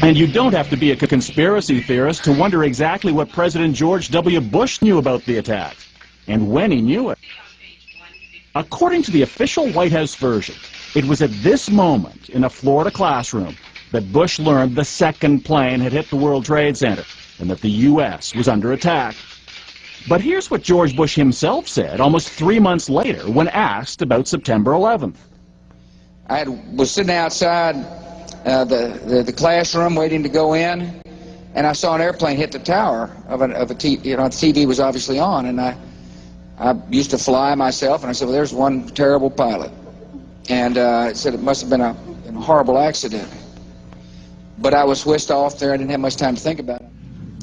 And you don't have to be a conspiracy theorist to wonder exactly what President George W. Bush knew about the attack, and when he knew it. According to the official White House version, it was at this moment in a Florida classroom that Bush learned the second plane had hit the World Trade Center and that the U.S. was under attack. But here's what George Bush himself said almost 3 months later when asked about September 11th. I was sitting outside the classroom waiting to go in, and I saw an airplane hit the tower of a TV. You know, the TV was obviously on, and I used to fly myself, and I said, well, there's one terrible pilot. And it said it must have been a horrible accident. But I was whisked off there. I didn't have much time to think about it.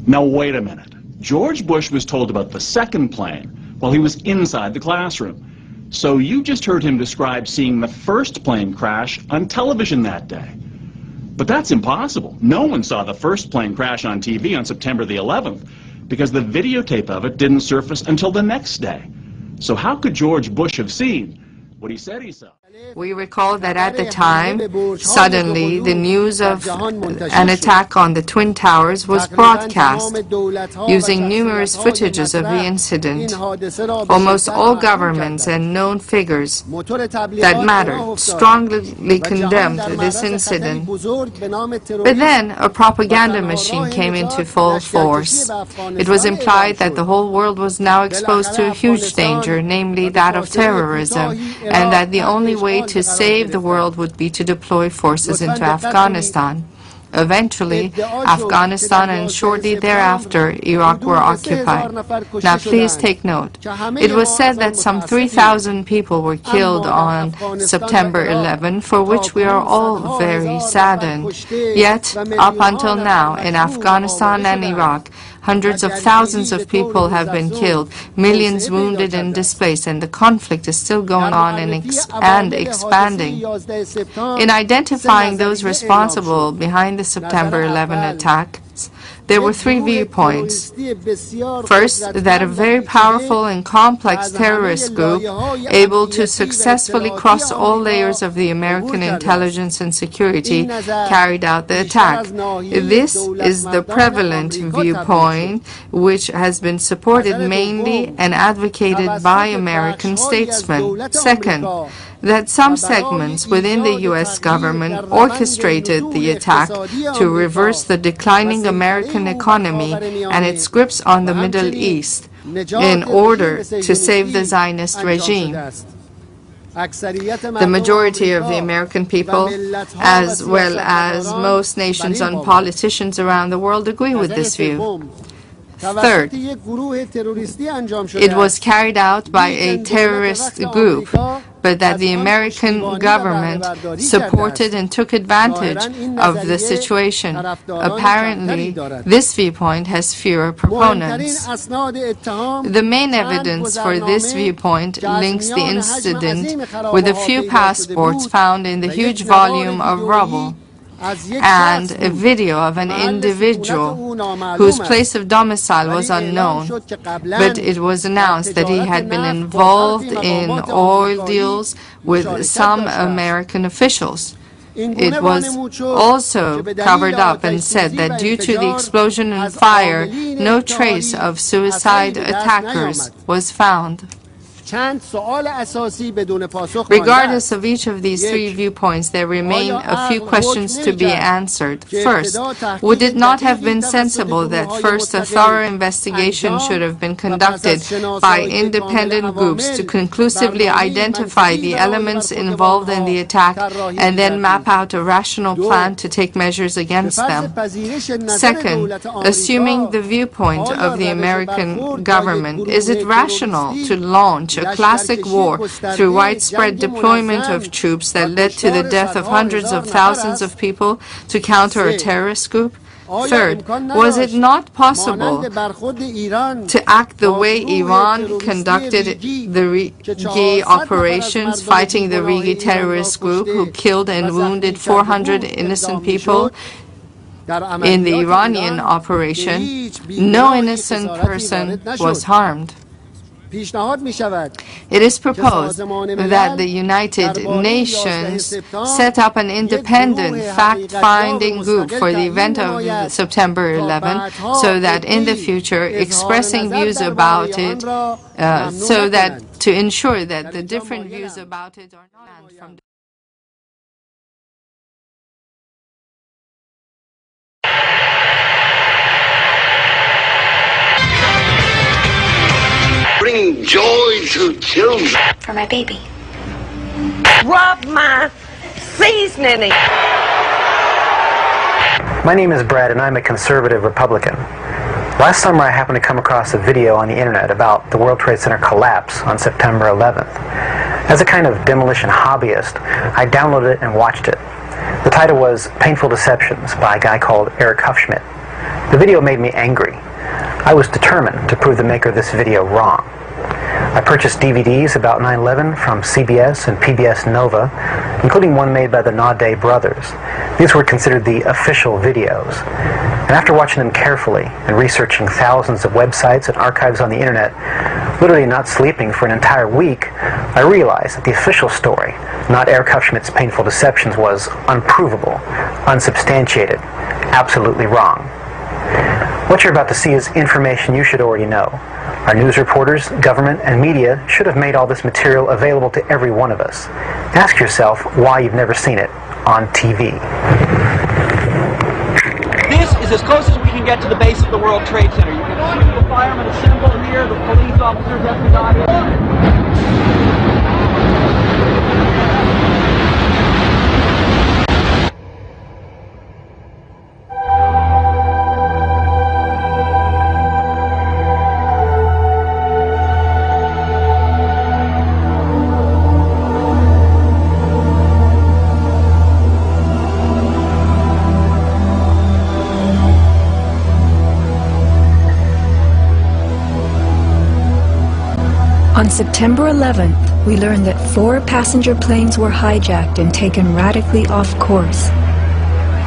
Now, wait a minute. George Bush was told about the second plane while he was inside the classroom. So you just heard him describe seeing the first plane crash on television that day. But that's impossible. No one saw the first plane crash on TV on September the 11th because the videotape of it didn't surface until the next day. So how could George Bush have seen what he said he saw? We recall that at the time, suddenly, the news of an attack on the Twin Towers was broadcast, using numerous footages of the incident. Almost all governments and known figures that mattered strongly condemned this incident. But then, a propaganda machine came into full force. It was implied that the whole world was now exposed to a huge danger, namely that of terrorism, and that the only way to save the world would be to deploy forces into Afghanistan. Eventually, Afghanistan and shortly thereafter, Iraq were occupied. Now please take note. It was said that some 3,000 people were killed on September 11, for which we are all very saddened. Yet, up until now, in Afghanistan and Iraq, hundreds of thousands of people have been killed, millions wounded and displaced, and the conflict is still going on and expanding. In identifying those responsible behind the September 11 attacks, there were three viewpoints. First, that a very powerful and complex terrorist group, able to successfully cross all layers of the American intelligence and security, carried out the attack. This is the prevalent viewpoint, which has been supported mainly and advocated by American statesmen. Second, that some segments within the U.S. government orchestrated the attack to reverse the declining American economy and its grips on the Middle East in order to save the Zionist regime. The majority of the American people, as well as most nations and politicians around the world, agree with this view. Third, it was carried out by a terrorist group, but that the American government supported and took advantage of the situation. Apparently, this viewpoint has fewer proponents. The main evidence for this viewpoint links the incident with a few passports found in the huge volume of rubble, and a video of an individual whose place of domicile was unknown, but it was announced that he had been involved in oil deals with some American officials. It was also covered up and said that due to the explosion and fire, no trace of suicide attackers was found. Regardless of each of these three viewpoints, there remain a few questions to be answered. First, would it not have been sensible that first a thorough investigation should have been conducted by independent groups to conclusively identify the elements involved in the attack and then map out a rational plan to take measures against them? Second, assuming the viewpoint of the American government, is it rational to launch a classic war through widespread deployment of troops that led to the death of hundreds of thousands of people to counter a terrorist group? Third, was it not possible to act the way Iran conducted the Rigi operations, fighting the Rigi terrorist group who killed and wounded 400 innocent people? In the Iranian operation, no innocent person was harmed. It is proposed that the United Nations set up an independent fact-finding group for the event of September 11, so that in the future expressing views about it, so that to ensure that the different views about it are not from bringing joy to children. For my baby. Rub my seasoning. My name is Brad and I'm a conservative Republican. Last summer I happened to come across a video on the internet about the World Trade Center collapse on September 11th. As a kind of demolition hobbyist, I downloaded it and watched it. The title was Painful Deceptions by a guy called Eric Hufschmidt. The video made me angry. I was determined to prove the maker of this video wrong. I purchased DVDs about 9/11 from CBS and PBS Nova, including one made by the Naudet brothers. These were considered the official videos. And after watching them carefully and researching thousands of websites and archives on the internet, literally not sleeping for an entire week, I realized that the official story, not Eric Hufschmidt's Painful Deceptions, was unprovable, unsubstantiated, absolutely wrong. What you're about to see is information you should already know. Our news reporters, government, and media should have made all this material available to every one of us. Ask yourself why you've never seen it on TV. This is as close as we can get to the base of the World Trade Center. You can see the firemen assembled here, the police officers, everybody. On September 11th, we learned that 4 passenger planes were hijacked and taken radically off course.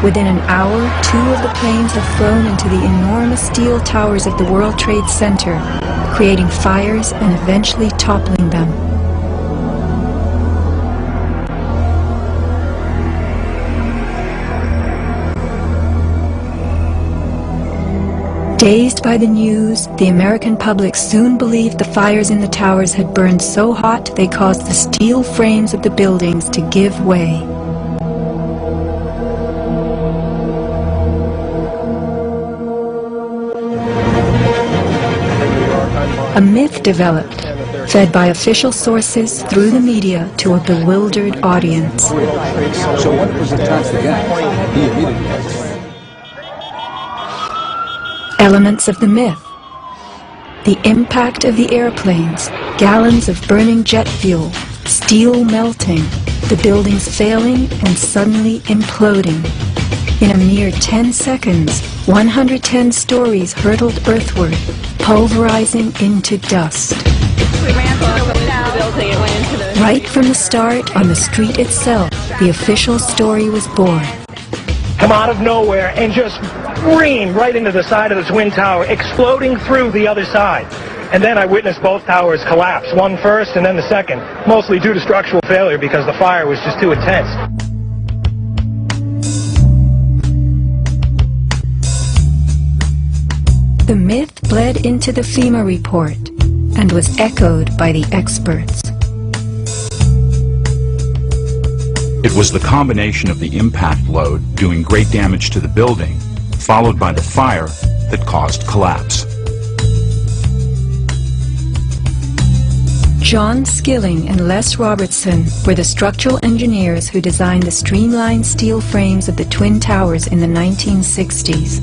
Within an hour, 2 of the planes have flown into the enormous steel towers of the World Trade Center, creating fires and eventually toppling them. Dazed by the news, the American public soon believed the fires in the towers had burned so hot they caused the steel frames of the buildings to give way. A myth developed, fed by official sources through the media to a bewildered audience. So what was the time again? Elements of the myth. The impact of the airplanes, gallons of burning jet fuel, steel melting, the buildings failing and suddenly imploding. In a mere 10 seconds, 110 stories hurtled earthward, pulverizing into dust. Right from the start, on the street itself, the official story was born. Come out of nowhere and just scream right into the side of the Twin Tower, exploding through the other side. And then I witnessed both towers collapse, one first and then the second, mostly due to structural failure because the fire was just too intense. The myth bled into the FEMA report and was echoed by the experts. It was the combination of the impact load doing great damage to the building, followed by the fire, that caused collapse. John Skilling and Les Robertson were the structural engineers who designed the streamlined steel frames of the Twin Towers in the 1960s.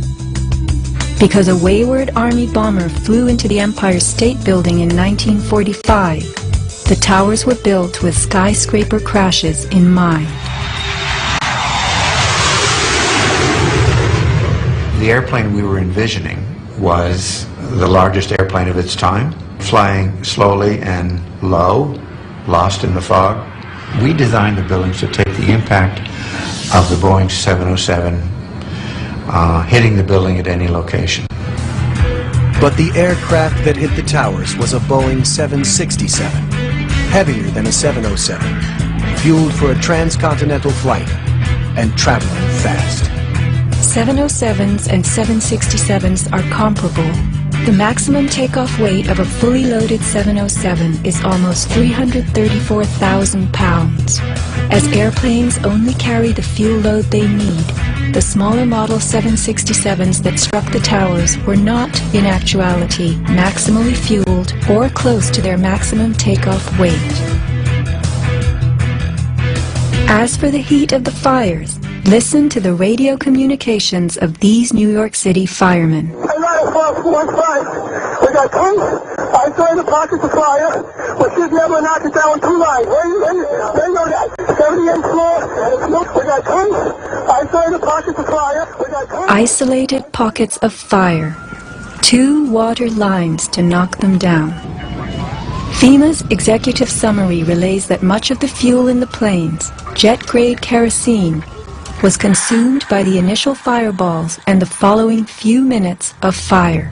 Because a wayward Army bomber flew into the Empire State Building in 1945, the towers were built with skyscraper crashes in mind. The airplane we were envisioning was the largest airplane of its time, flying slowly and low, lost in the fog. We designed the buildings to take the impact of the Boeing 707 hitting the building at any location. But the aircraft that hit the towers was a Boeing 767, heavier than a 707, fueled for a transcontinental flight and traveling fast. 707s and 767s are comparable. The maximum takeoff weight of a fully loaded 707 is almost 334,000 pounds. As airplanes only carry the fuel load they need, the smaller model 767s that struck the towers were not, in actuality, maximally fueled or close to their maximum takeoff weight. As for the heat of the fires, listen to the radio communications of these New York City firemen. We got tanks outside the pockets of fire, but should be able to knock it down 2 lines. Where you know that? 78th floor. We got tanks outside the pockets of fire. Isolated pockets of fire. 2 water lines to knock them down. FEMA's executive summary relays that much of the fuel in the planes, jet-grade kerosene, was consumed by the initial fireballs and the following few minutes of fire.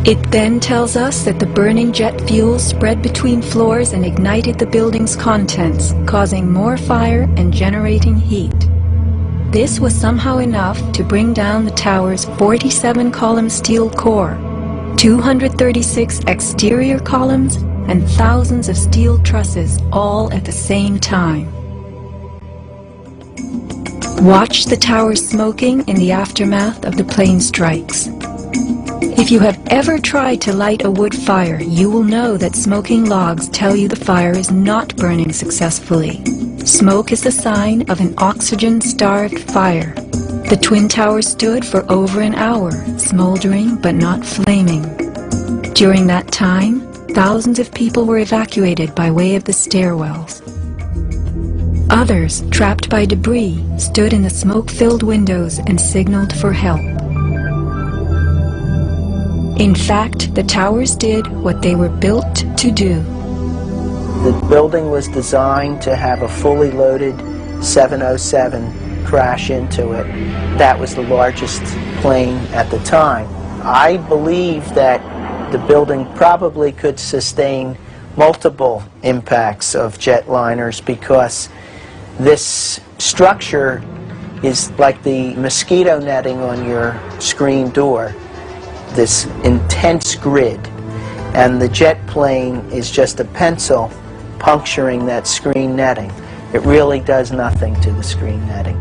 It then tells us that the burning jet fuel spread between floors and ignited the building's contents, causing more fire and generating heat. This was somehow enough to bring down the tower's 47-column steel core, 236 exterior columns, and thousands of steel trusses all at the same time. Watch the towers smoking in the aftermath of the plane strikes. If you have ever tried to light a wood fire, you will know that smoking logs tell you the fire is not burning successfully. Smoke is the sign of an oxygen-starved fire. The Twin Towers stood for over an hour, smoldering but not flaming. During that time, thousands of people were evacuated by way of the stairwells. Others, trapped by debris, stood in the smoke-filled windows and signaled for help. In fact, the towers did what they were built to do. The building was designed to have a fully loaded 707 crash into it. That was the largest plane at the time. I believe that the building probably could sustain multiple impacts of jetliners because this structure is like the mosquito netting on your screen door, this intense grid, and the jet plane is just a pencil puncturing that screen netting. It really does nothing to the screen netting.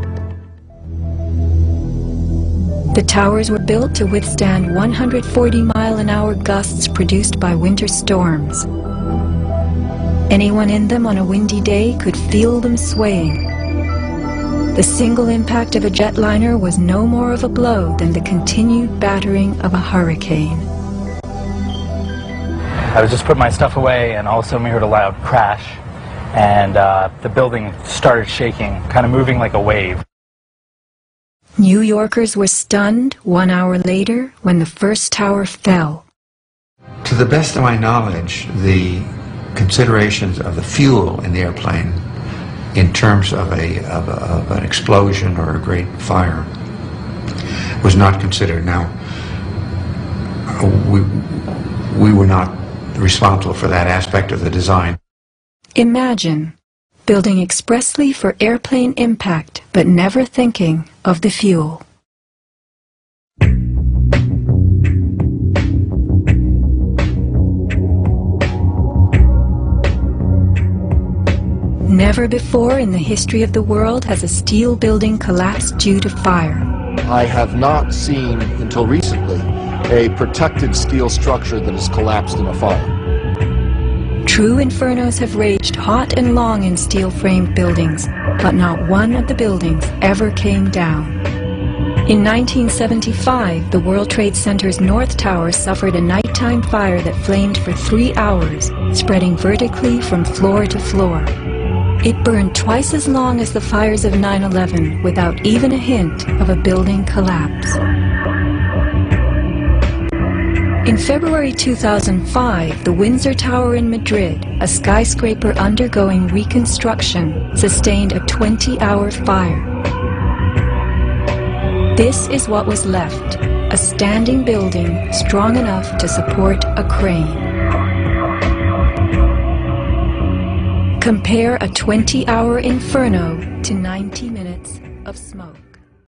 The towers were built to withstand 140-mile-an-hour gusts produced by winter storms. Anyone in them on a windy day could feel them swaying. The single impact of a jetliner was no more of a blow than the continued battering of a hurricane. I was just putting my stuff away, and all of a sudden we heard a loud crash, and the building started shaking, kind of moving like a wave. New Yorkers were stunned 1 hour later when the first tower fell. To the best of my knowledge, the considerations of the fuel in the airplane in terms of an explosion or a great fire was not considered. Now, we were not responsible for that aspect of the design. Imagine building expressly for airplane impact, but never thinking of the fuel. Never before in the history of the world has a steel building collapsed due to fire. I have not seen, until recently, a protected steel structure that has collapsed in a fire. True infernos have raged hot and long in steel-framed buildings, but not one of the buildings ever came down. In 1975, the World Trade Center's North Tower suffered a nighttime fire that flamed for 3 hours, spreading vertically from floor to floor. It burned twice as long as the fires of 9/11 without even a hint of a building collapse. In February 2005, the Windsor Tower in Madrid, a skyscraper undergoing reconstruction, sustained a 20-hour fire. This is what was left, a standing building strong enough to support a crane. Compare a 20-hour inferno to 90 minutes.